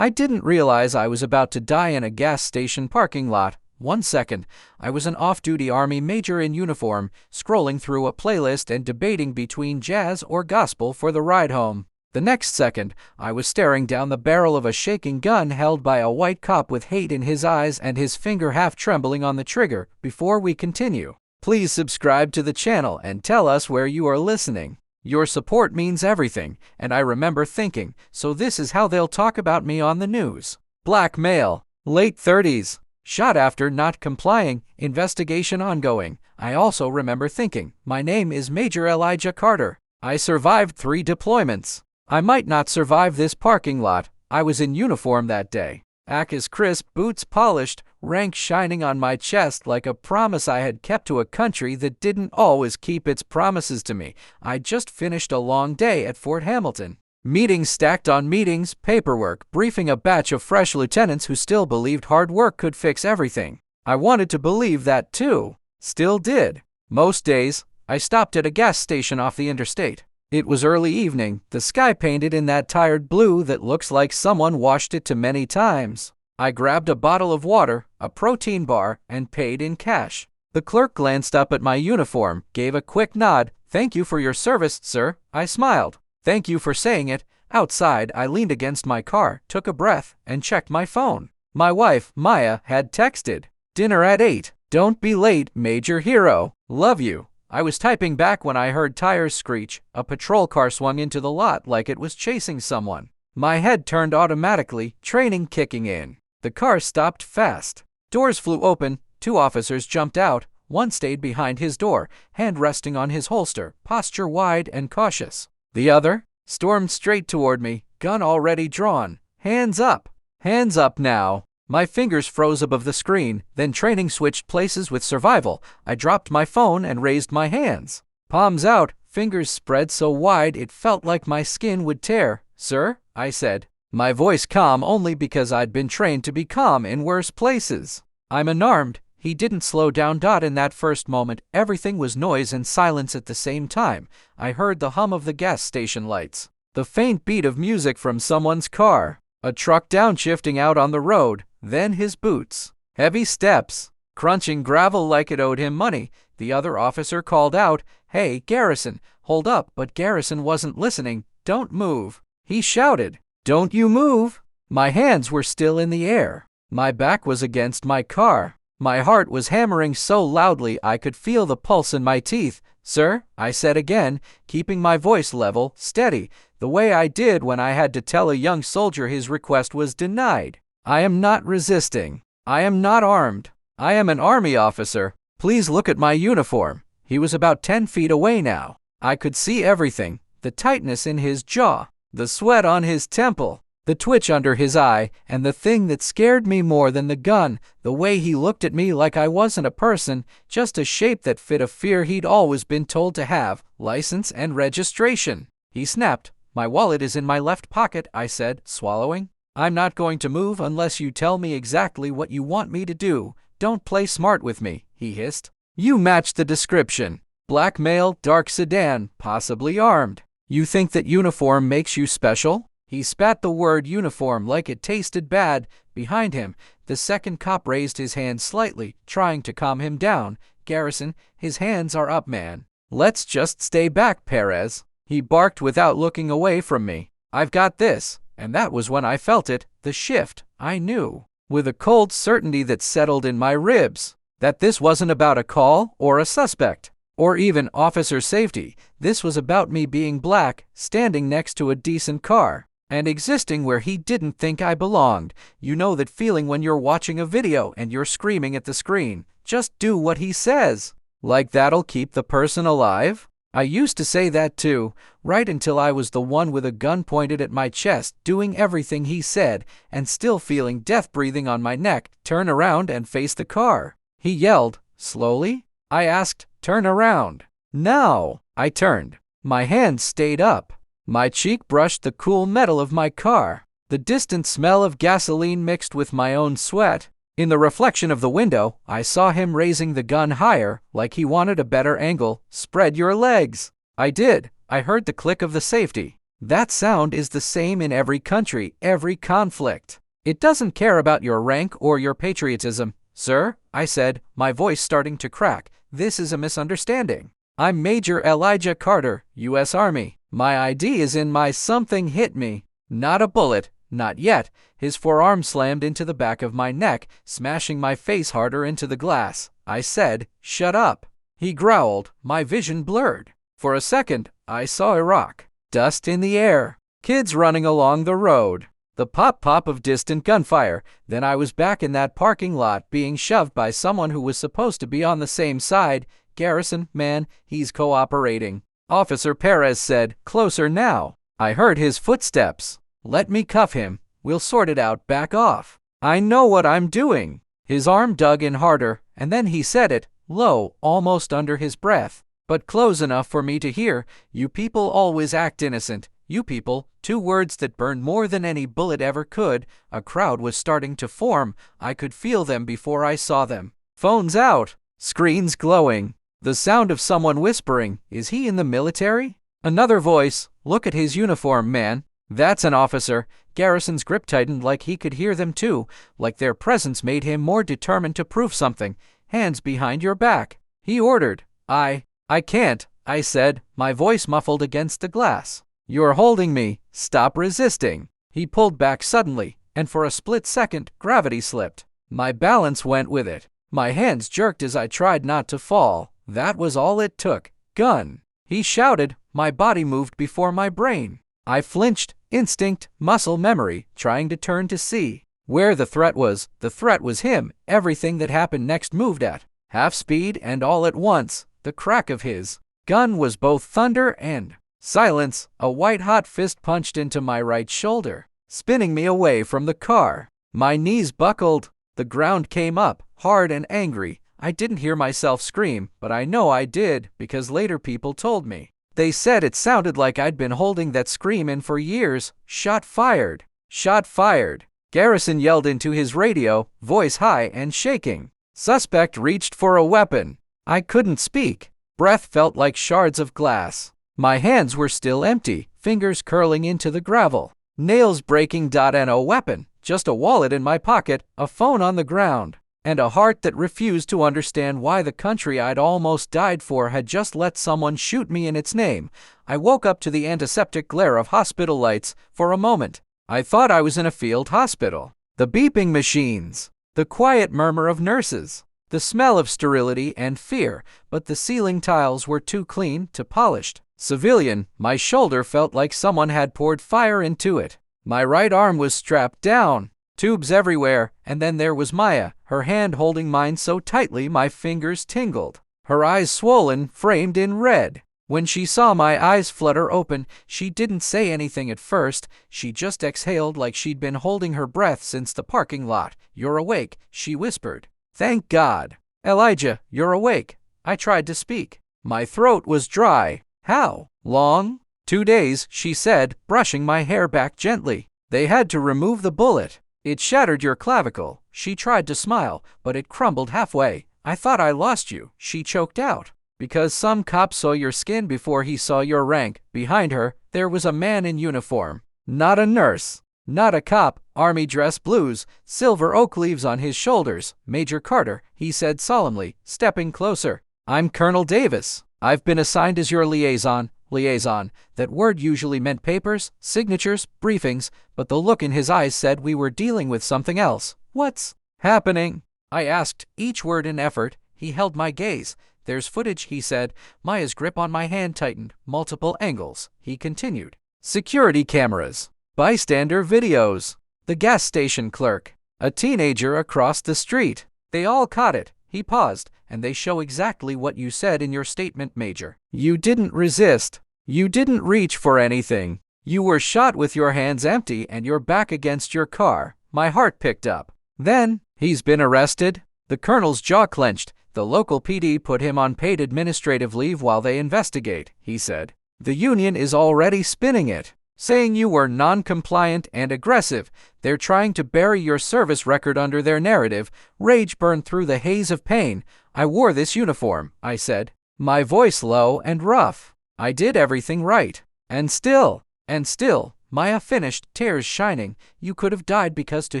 I didn't realize I was about to die in a gas station parking lot. 1 second, I was an off-duty Army major in uniform, scrolling through a playlist and debating between jazz or gospel for the ride home. The next second, I was staring down the barrel of a shaking gun held by a white cop with hate in his eyes and his finger half trembling on the trigger. Before we continue, please subscribe to the channel and tell us where you are listening. Your support means everything, and I remember thinking, so this is how they'll talk about me on the news. Black male, late 30s, shot after not complying, investigation ongoing. I also remember thinking, my name is Major Elijah Carter. I survived 3 deployments. I might not survive this parking lot. I was in uniform that day. Akis crisp, boots polished, rank shining on my chest like a promise I had kept to a country that didn't always keep its promises to me. I just finished a long day at Fort Hamilton. Meetings stacked on meetings, paperwork, briefing a batch of fresh lieutenants who still believed hard work could fix everything. I wanted to believe that too. Still did. Most days, I stopped at a gas station off the interstate. It was early evening, the sky painted in that tired blue that looks like someone washed it too many times. I grabbed a bottle of water, a protein bar, and paid in cash. The clerk glanced up at my uniform, gave a quick nod. "Thank you for your service, sir." I smiled. "Thank you for saying it." Outside, I leaned against my car, took a breath, and checked my phone. My wife, Maya, had texted, "Dinner at 8. Don't be late, Major Hero. Love you." I was typing back when I heard tires screech. A patrol car swung into the lot like it was chasing someone. My head turned automatically, training kicking in. The car stopped fast. Doors flew open. 2 officers jumped out. One stayed behind his door, hand resting on his holster, posture wide and cautious. The other stormed straight toward me, gun already drawn. "Hands up! Hands up now!" My fingers froze above the screen, then training switched places with survival. I dropped my phone and raised my hands. Palms out, fingers spread so wide it felt like my skin would tear. "Sir," I said, my voice calm only because I'd been trained to be calm in worse places. "I'm unarmed." He didn't slow down. In that first moment, everything was noise and silence at the same time. I heard the hum of the gas station lights, the faint beat of music from someone's car, a truck downshifting out on the road, then his boots, heavy steps, crunching gravel like it owed him money. The other officer called out, "Hey, Garrison, hold up," but Garrison wasn't listening. "Don't move," he shouted. "Don't you move." My hands were still in the air. My back was against my car. My heart was hammering so loudly I could feel the pulse in my teeth. "Sir," I said again, keeping my voice level, steady, the way I did when I had to tell a young soldier his request was denied. "I am not resisting. I am not armed. I am an Army officer. Please look at my uniform." He was about 10 feet away now. I could see everything, the tightness in his jaw, the sweat on his temple, the twitch under his eye, and the thing that scared me more than the gun, the way he looked at me like I wasn't a person, just a shape that fit a fear he'd always been told to have, license and registration. He snapped. "My wallet is in my left pocket," I said, swallowing. "I'm not going to move unless you tell me exactly what you want me to do. Don't play smart with me," he hissed. "You match the description. Black male, dark sedan, possibly armed. You think that uniform makes you special?" He spat the word uniform like it tasted bad. Behind him, the second cop raised his hand slightly, trying to calm him down. "Garrison, his hands are up, man. Let's just stay back, Perez." He barked without looking away from me. "I've got this." And that was when I felt it, the shift. I knew, with a cold certainty that settled in my ribs, that this wasn't about a call or a suspect, or even officer safety. This was about me being black, standing next to a decent car, and existing where he didn't think I belonged. You know that feeling when you're watching a video and you're screaming at the screen, "Just do what he says." Like that'll keep the person alive? I used to say that too, right until I was the one with a gun pointed at my chest, doing everything he said, and still feeling death breathing on my neck. "Turn around and face the car," he yelled. "Slowly?" I asked. "Turn around." "Now." I turned. My hands stayed up. My cheek brushed the cool metal of my car. The distant smell of gasoline mixed with my own sweat. In the reflection of the window, I saw him raising the gun higher, like he wanted a better angle. "Spread your legs." I did. I heard the click of the safety. That sound is the same in every country, every conflict. It doesn't care about your rank or your patriotism. Sir, I said, my voice starting to crack, this is a misunderstanding. I'm Major Elijah Carter, U.S. Army. My ID is in my something hit me. Not a bullet, not yet. His forearm slammed into the back of my neck, smashing my face harder into the glass. I said, shut up. He growled, my vision blurred. For a second, I saw Iraq. Dust in the air. Kids running along the road. The pop-pop of distant gunfire. Then I was back in that parking lot being shoved by someone who was supposed to be on the same side. Garrison, man, he's cooperating. Officer Perez said, closer now. I heard his footsteps. Let me cuff him. We'll sort it out, back off. I know what I'm doing. His arm dug in harder, and then he said it, low, almost under his breath, but close enough for me to hear. You people always act innocent. You people, 2 words that burned more than any bullet ever could. A crowd was starting to form. I could feel them before I saw them. Phones out. Screens glowing. The sound of someone whispering, is he in the military? Another voice, look at his uniform, man. That's an officer. Garrison's grip tightened like he could hear them too, like their presence made him more determined to prove something. Hands behind your back. He ordered. I can't, I said, my voice muffled against the glass. You're holding me. Stop resisting. He pulled back suddenly, and for a split second, gravity slipped. My balance went with it. My hands jerked as I tried not to fall. That was all it took. Gun. He shouted. My body moved before my brain. I flinched. Instinct, muscle memory, trying to turn to see where the threat was. The threat was him. Everything that happened next moved at half speed, and all at once, the crack of his gun was both thunder and silence. A white-hot fist punched into my right shoulder, spinning me away from the car. My knees buckled. The ground came up, hard and angry. I didn't hear myself scream, but I know I did, because later people told me. They said it sounded like I'd been holding that scream in for years. Shot fired. Shot fired. Garrison yelled into his radio, voice high and shaking. Suspect reached for a weapon. I couldn't speak. Breath felt like shards of glass. My hands were still empty, fingers curling into the gravel. Nails breaking. No weapon, just a wallet in my pocket, a phone on the ground, and a heart that refused to understand why the country I'd almost died for had just let someone shoot me in its name. I woke up to the antiseptic glare of hospital lights. For a moment, I thought I was in a field hospital. The beeping machines, the quiet murmur of nurses, the smell of sterility and fear, but the ceiling tiles were too clean, too polished. Civilian, my shoulder felt like someone had poured fire into it. My right arm was strapped down. Tubes everywhere, and then there was Maya, her hand holding mine so tightly my fingers tingled. Her eyes swollen, framed in red. When she saw my eyes flutter open, she didn't say anything at first. She just exhaled like she'd been holding her breath since the parking lot. You're awake, she whispered. Thank God. Elijah, you're awake. I tried to speak. My throat was dry. How long? 2 days, she said, brushing my hair back gently. They had to remove the bullet. It shattered your clavicle. She tried to smile, but it crumbled halfway. I thought I lost you, she choked out. Because some cop saw your skin before he saw your rank. Behind her, there was a man in uniform. Not a nurse. Not a cop. Army dress blues. Silver oak leaves on his shoulders. Major Carter, he said solemnly, stepping closer. I'm Colonel Davis. I've been assigned as your liaison. Liaison. That word usually meant papers, signatures, briefings, but the look in his eyes said we were dealing with something else. What's happening? I asked, each word an effort. He held my gaze. There's footage, he said. Maya's grip on my hand tightened. Multiple angles. He continued. Security cameras. Bystander videos. The gas station clerk. A teenager across the street. They all caught it. He paused, and they show exactly what you said in your statement, Major. You didn't resist. You didn't reach for anything. You were shot with your hands empty and your back against your car. My heart picked up. Then, he's been arrested? The colonel's jaw clenched. The local PD put him on paid administrative leave while they investigate, he said. The union is already spinning it, saying you were non-compliant and aggressive. They're trying to bury your service record under their narrative. Rage burned through the haze of pain. I wore this uniform, I said, my voice low and rough. I did everything right. And still, And still, Maya finished, tears shining. You could have died because to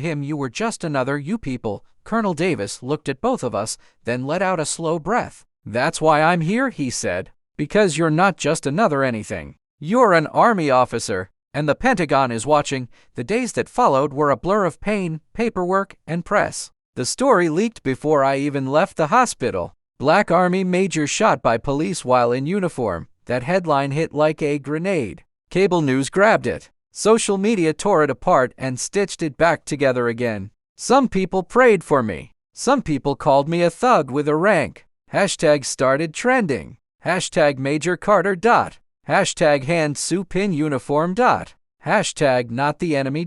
him you were just another you people. Colonel Davis looked at both of us, then let out a slow breath. That's why I'm here, he said. Because you're not just another anything. You're an Army officer. And the Pentagon is watching. The days that followed were a blur of pain, paperwork, and press. The story leaked before I even left the hospital. Black Army Major shot by police while in uniform. That headline hit like a grenade. Cable news grabbed it. Social media tore it apart and stitched it back together again. Some people prayed for me. Some people called me a thug with a rank. Hashtag started trending. Hashtag Major Carter. Hashtag hand soup in uniform. Hashtag not the enemy.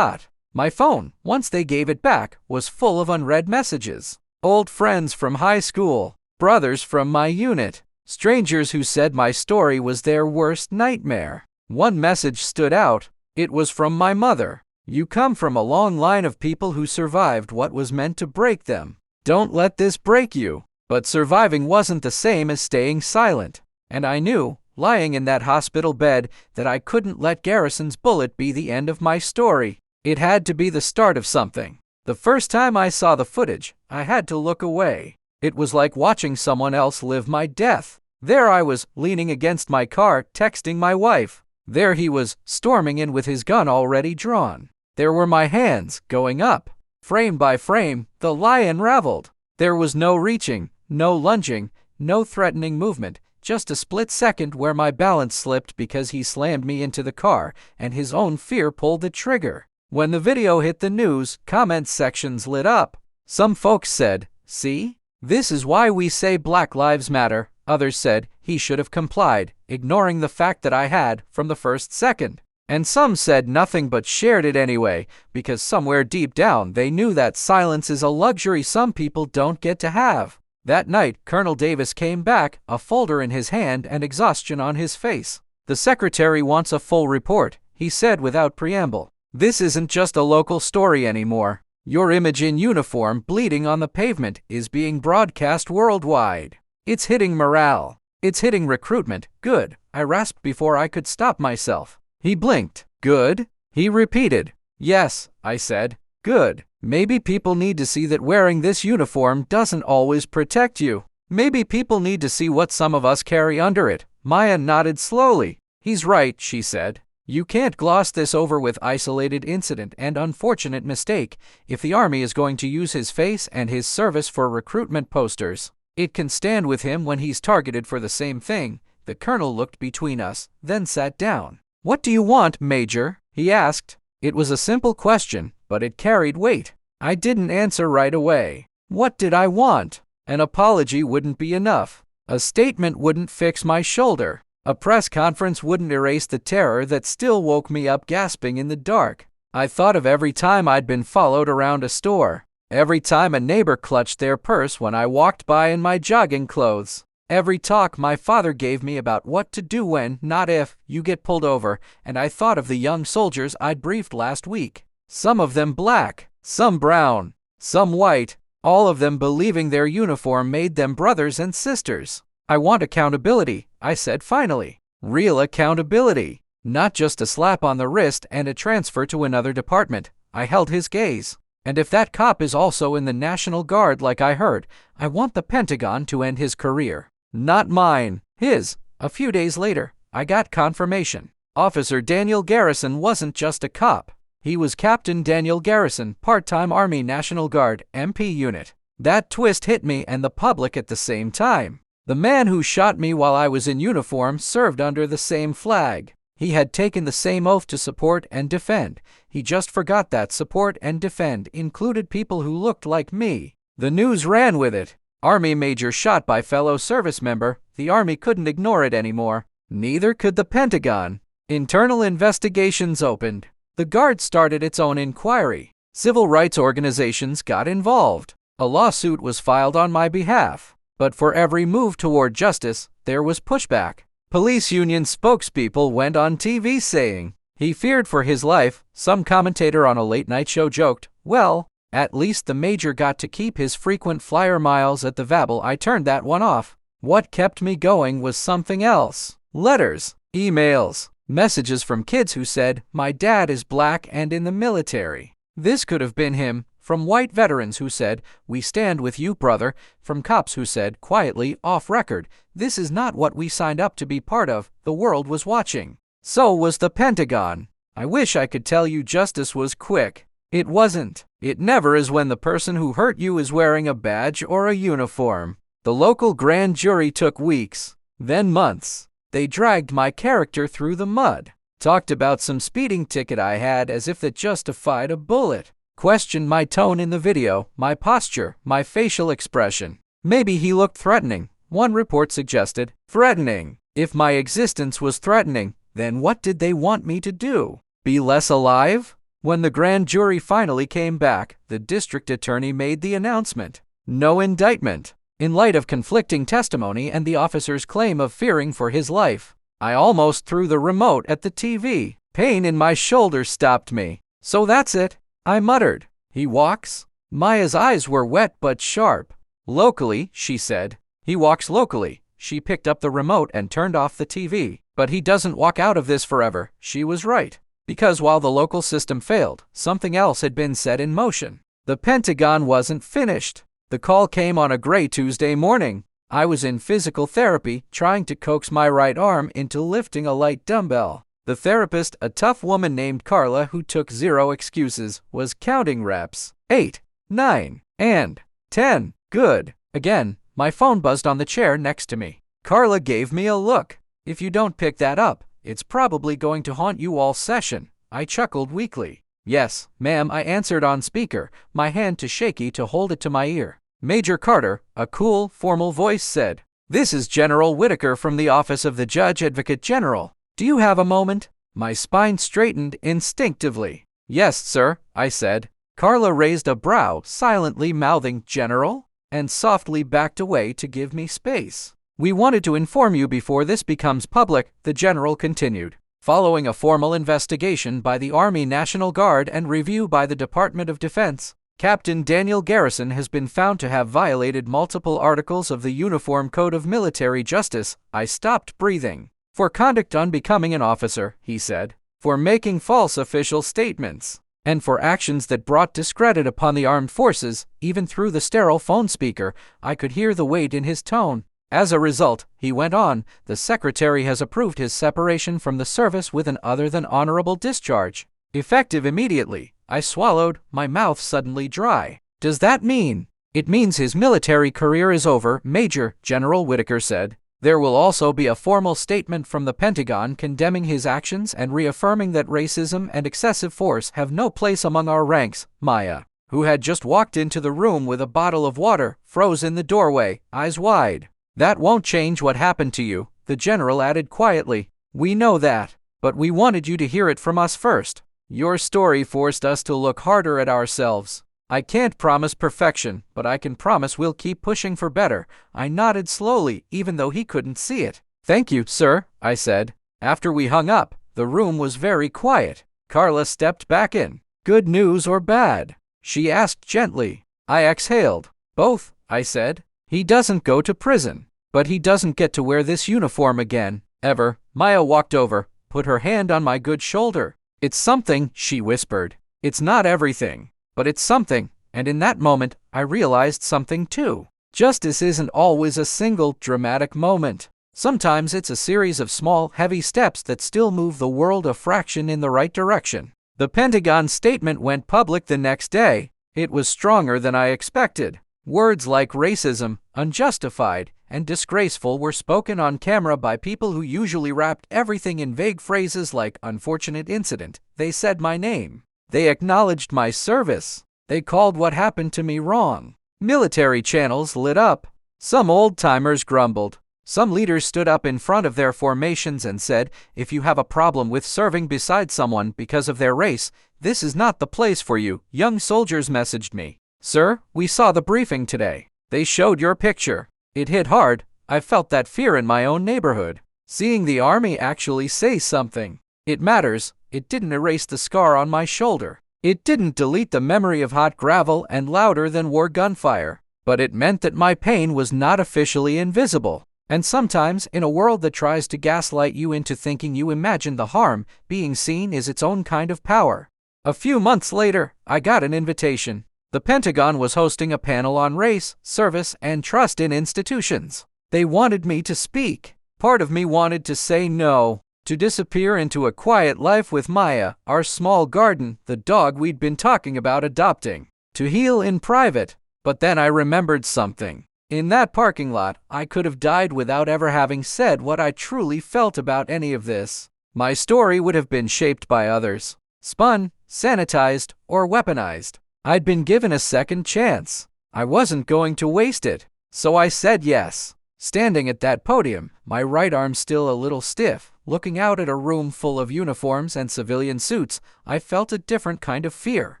My phone, once they gave it back, was full of unread messages. Old friends from high school. Brothers from my unit. Strangers who said my story was their worst nightmare. One message stood out. It was from my mother. You come from a long line of people who survived what was meant to break them. Don't let this break you. But surviving wasn't the same as staying silent. And I knew, lying in that hospital bed, that I couldn't let Garrison's bullet be the end of my story. It had to be the start of something. The first time I saw the footage, I had to look away. It was like watching someone else live my death. There I was, leaning against my car, texting my wife. There he was, storming in with his gun already drawn. There were my hands, going up. Frame by frame, the lie unraveled. There was no reaching, no lunging, no threatening movement, just a split second where my balance slipped because he slammed me into the car, and his own fear pulled the trigger. When the video hit the news, comment sections lit up. Some folks said, "See? This is why we say Black Lives Matter." Others said, he should have complied, ignoring the fact that I had from the first second. And some said nothing but shared it anyway, because somewhere deep down they knew that silence is a luxury some people don't get to have. That night, Colonel Davis came back, a folder in his hand and exhaustion on his face. The secretary wants a full report, he said without preamble. This isn't just a local story anymore. Your image in uniform bleeding on the pavement is being broadcast worldwide. It's hitting morale. It's hitting recruitment. Good, I rasped before I could stop myself. He blinked. Good? He repeated. Yes, I said. Good. Maybe people need to see that wearing this uniform doesn't always protect you. Maybe people need to see what some of us carry under it. Maya nodded slowly. He's right, she said. You can't gloss this over with isolated incident and unfortunate mistake. If the Army is going to use his face and his service for recruitment posters, it can stand with him when he's targeted for the same thing. The colonel looked between us, then sat down. What do you want, Major? He asked. It was a simple question, but it carried weight. I didn't answer right away. What did I want? An apology wouldn't be enough. A statement wouldn't fix my shoulder. A press conference wouldn't erase the terror that still woke me up gasping in the dark. I thought of every time I'd been followed around a store. Every time a neighbor clutched their purse when I walked by in my jogging clothes. Every talk my father gave me about what to do when, not if, you get pulled over, and I thought of the young soldiers I'd briefed last week. Some of them black, some brown, some white, all of them believing their uniform made them brothers and sisters. I want accountability, I said finally. Real accountability. Not just a slap on the wrist and a transfer to another department. I held his gaze. And if that cop is also in the National Guard like I heard, I want the Pentagon to end his career. Not mine, his. A few days later, I got confirmation. Officer Daniel Garrison wasn't just a cop. He was Captain Daniel Garrison, part-time Army National Guard, MP unit. That twist hit me and the public at the same time. The man who shot me while I was in uniform served under the same flag. He had taken the same oath to support and defend. He just forgot that support and defend included people who looked like me. The news ran with it. Army major shot by fellow service member. The Army couldn't ignore it anymore. Neither could the Pentagon. Internal investigations opened. The Guard started its own inquiry. Civil rights organizations got involved. A lawsuit was filed on my behalf. But for every move toward justice, there was pushback. Police union spokespeople went on TV saying he feared for his life. Some commentator on a late-night show joked, well, at least the major got to keep his frequent flyer miles at the Vabble. I turned that one off. What kept me going was something else. Letters, emails, Messages from kids who said, "My dad is black and in the military." This could have been him. From white veterans who said, "We stand with you, brother." From cops who said, quietly, off record, "This is not what we signed up to be part of." The world was watching. So was the Pentagon. I wish I could tell you justice was quick. It wasn't. It never is when the person who hurt you is wearing a badge or a uniform. The local grand jury took weeks, then months. They dragged my character through the mud, talked about some speeding ticket I had as if that justified a bullet, questioned my tone in the video, my posture, my facial expression. Maybe he looked threatening. One report suggested, threatening. If my existence was threatening, then what did they want me to do? Be less alive? When the grand jury finally came back, the district attorney made the announcement: no indictment. In light of conflicting testimony and the officer's claim of fearing for his life, I almost threw the remote at the TV. Pain in my shoulder stopped me. "So that's it," I muttered. "He walks?" Maya's eyes were wet but sharp. "Locally," she said. "He walks locally." She picked up the remote and turned off the TV. "But he doesn't walk out of this forever." She was right. Because while the local system failed, something else had been set in motion. The Pentagon wasn't finished. The call came on a gray Tuesday morning. I was in physical therapy, trying to coax my right arm into lifting a light dumbbell. The therapist, a tough woman named Carla who took zero excuses, was counting reps. 8, 9, and 10. Good. Again, my phone buzzed on the chair next to me. Carla gave me a look. "If you don't pick that up, it's probably going to haunt you all session." I chuckled weakly. "Yes, ma'am," I answered on speaker, my hand too shaky to hold it to my ear. Major Carter, a cool, formal voice said, "This is General Whitaker from the Office of the Judge Advocate General. Do you have a moment?" My spine straightened instinctively. "Yes, sir," I said. Carla raised a brow, silently mouthing "General," and softly backed away to give me space. "We wanted to inform you before this becomes public," the general continued. "Following a formal investigation by the Army National Guard and review by the Department of Defense, Captain Daniel Garrison has been found to have violated multiple articles of the Uniform Code of Military Justice." I stopped breathing. "For conduct unbecoming an officer," he said, "for making false official statements, and for actions that brought discredit upon the armed forces." Even through the sterile phone speaker, I could hear the weight in his tone. "As a result," he went on, "the Secretary has approved his separation from the service with an other than honorable discharge, effective immediately." I swallowed, my mouth suddenly dry. "Does that mean?" "It means his military career is over, Major," General Whitaker said. "There will also be a formal statement from the Pentagon condemning his actions and reaffirming that racism and excessive force have no place among our ranks." Maya, who had just walked into the room with a bottle of water, froze in the doorway, eyes wide. "That won't change what happened to you," the general added quietly. "We know that, but we wanted you to hear it from us first. Your story forced us to look harder at ourselves. I can't promise perfection, but I can promise we'll keep pushing for better." I nodded slowly, even though he couldn't see it. "Thank you, sir," I said. After we hung up, the room was very quiet. Carla stepped back in. "Good news or bad?" she asked gently. I exhaled. "Both," I said. "He doesn't go to prison, but he doesn't get to wear this uniform again, ever." Maya walked over, put her hand on my good shoulder. "It's something," she whispered. "It's not everything, but it's something." And in that moment, I realized something too. Justice isn't always a single, dramatic moment. Sometimes it's a series of small, heavy steps that still move the world a fraction in the right direction. The Pentagon statement went public the next day. It was stronger than I expected. Words like racism, unjustified, and disgraceful were spoken on camera by people who usually wrapped everything in vague phrases like unfortunate incident. They said my name. They acknowledged my service. They called what happened to me wrong. Military channels lit up. Some old-timers grumbled. Some leaders stood up in front of their formations and said, "If you have a problem with serving beside someone because of their race, this is not the place for you." Young soldiers messaged me. "Sir, we saw the briefing today. They showed your picture. It hit hard." I felt that fear in my own neighborhood. Seeing the Army actually say something. It matters. It didn't erase the scar on my shoulder. It didn't delete the memory of hot gravel and louder than war gunfire. But it meant that my pain was not officially invisible. And sometimes, in a world that tries to gaslight you into thinking you imagine the harm, being seen is its own kind of power. A few months later, I got an invitation. The Pentagon was hosting a panel on race, service, and trust in institutions. They wanted me to speak. Part of me wanted to say no, to disappear into a quiet life with Maya, our small garden, the dog we'd been talking about adopting, to heal in private. But then I remembered something. In that parking lot, I could have died without ever having said what I truly felt about any of this. My story would have been shaped by others, spun, sanitized, or weaponized. I'd been given a second chance. I wasn't going to waste it, so I said yes. Standing at that podium, my right arm still a little stiff, looking out at a room full of uniforms and civilian suits, I felt a different kind of fear.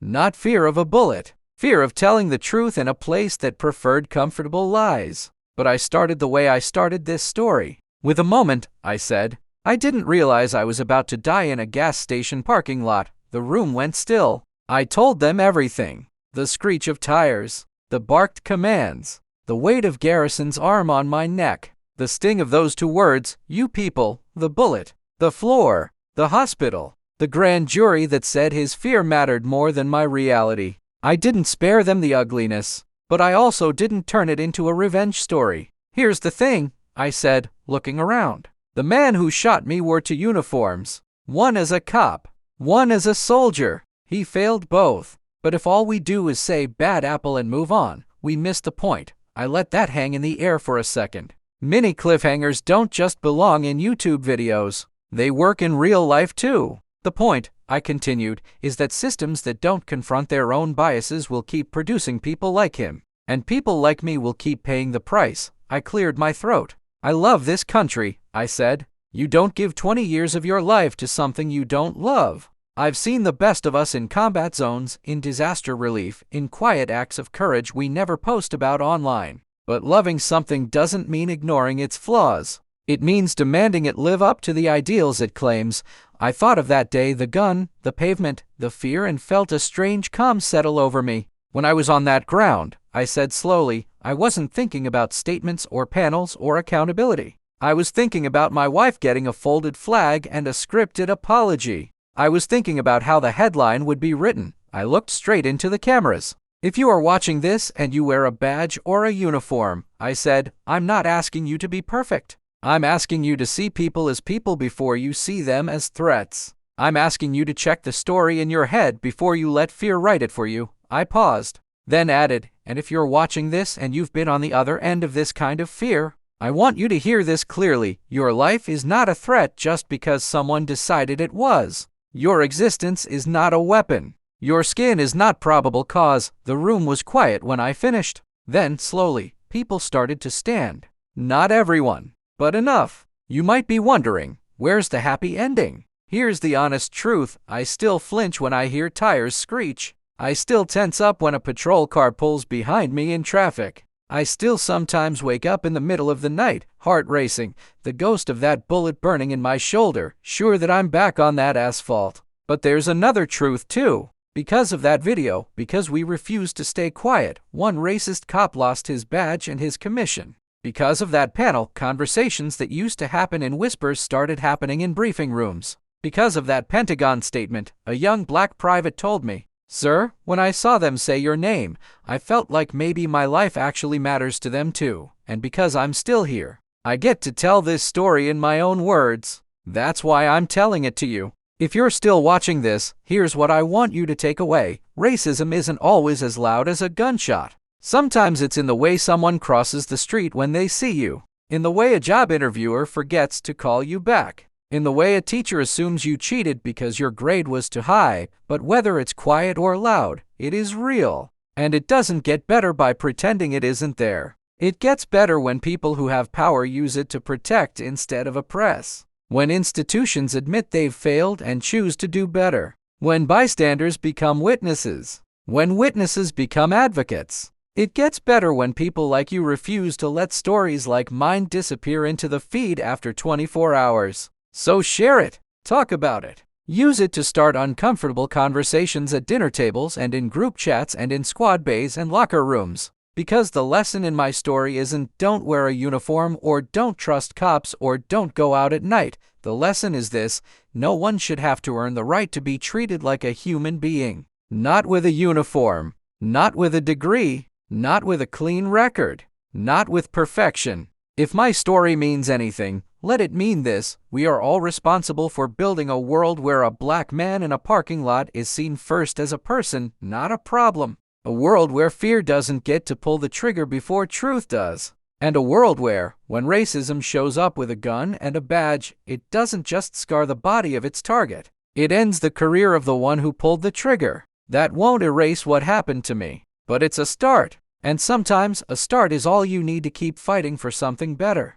Not fear of a bullet. Fear of telling the truth in a place that preferred comfortable lies. But I started the way I started this story. With a moment, I said. I didn't realize I was about to die in a gas station parking lot. The room went still. I told them everything. The screech of tires. The barked commands. The weight of Garrison's arm on my neck. The sting of those two words, you people, the bullet. The floor. The hospital. The grand jury that said his fear mattered more than my reality. I didn't spare them the ugliness, but I also didn't turn it into a revenge story. Here's the thing, I said, looking around. The man who shot me wore two uniforms. One as a cop, one as a soldier. He failed both. But if all we do is say bad apple and move on, we miss the point. I let that hang in the air for a second. Mini cliffhangers don't just belong in YouTube videos. They work in real life too. The point, I continued, is that systems that don't confront their own biases will keep producing people like him. And people like me will keep paying the price. I cleared my throat. I love this country, I said. You don't give 20 years of your life to something you don't love. I've seen the best of us in combat zones, in disaster relief, in quiet acts of courage we never post about online. But loving something doesn't mean ignoring its flaws. It means demanding it live up to the ideals it claims. I thought of that day, the gun, the pavement, the fear, and felt a strange calm settle over me. When I was on that ground, I said slowly, I wasn't thinking about statements or panels or accountability. I was thinking about my wife getting a folded flag and a scripted apology. I was thinking about how the headline would be written. I looked straight into the cameras. If you are watching this and you wear a badge or a uniform, I said, I'm not asking you to be perfect. I'm asking you to see people as people before you see them as threats. I'm asking you to check the story in your head before you let fear write it for you. I paused, then added, and if you're watching this and you've been on the other end of this kind of fear, I want you to hear this clearly. Your life is not a threat just because someone decided it was. Your existence is not a weapon. Your skin is not probable cause. The room was quiet when I finished. Then, slowly, people started to stand. Not everyone. But enough. You might be wondering, where's the happy ending? Here's the honest truth. I still flinch when I hear tires screech. I still tense up when a patrol car pulls behind me in traffic. I still sometimes wake up in the middle of the night, heart racing, the ghost of that bullet burning in my shoulder, sure that I'm back on that asphalt. But there's another truth too. Because of that video, because we refused to stay quiet, one racist cop lost his badge and his commission. Because of that panel, conversations that used to happen in whispers started happening in briefing rooms. Because of that Pentagon statement, a young black private told me, Sir, when I saw them say your name, I felt like maybe my life actually matters to them too. And because I'm still here, I get to tell this story in my own words. That's why I'm telling it to you. If you're still watching this, here's what I want you to take away. Racism isn't always as loud as a gunshot. Sometimes it's in the way someone crosses the street when they see you, in the way a job interviewer forgets to call you back, in the way a teacher assumes you cheated because your grade was too high. But whether it's quiet or loud, it is real. And it doesn't get better by pretending it isn't there. It gets better when people who have power use it to protect instead of oppress. When institutions admit they've failed and choose to do better. When bystanders become witnesses. When witnesses become advocates. It gets better when people like you refuse to let stories like mine disappear into the feed after 24 hours. So share it. Talk about it. Use it to start uncomfortable conversations at dinner tables and in group chats and in squad bays and locker rooms. Because the lesson in my story isn't don't wear a uniform or don't trust cops or don't go out at night. The lesson is this: no one should have to earn the right to be treated like a human being. Not with a uniform, not with a degree, not with a clean record, not with perfection. If my story means anything, let it mean this: we are all responsible for building a world where a black man in a parking lot is seen first as a person, not a problem. A world where fear doesn't get to pull the trigger before truth does. And a world where, when racism shows up with a gun and a badge, it doesn't just scar the body of its target. It ends the career of the one who pulled the trigger. That won't erase what happened to me, but it's a start. And sometimes a start is all you need to keep fighting for something better.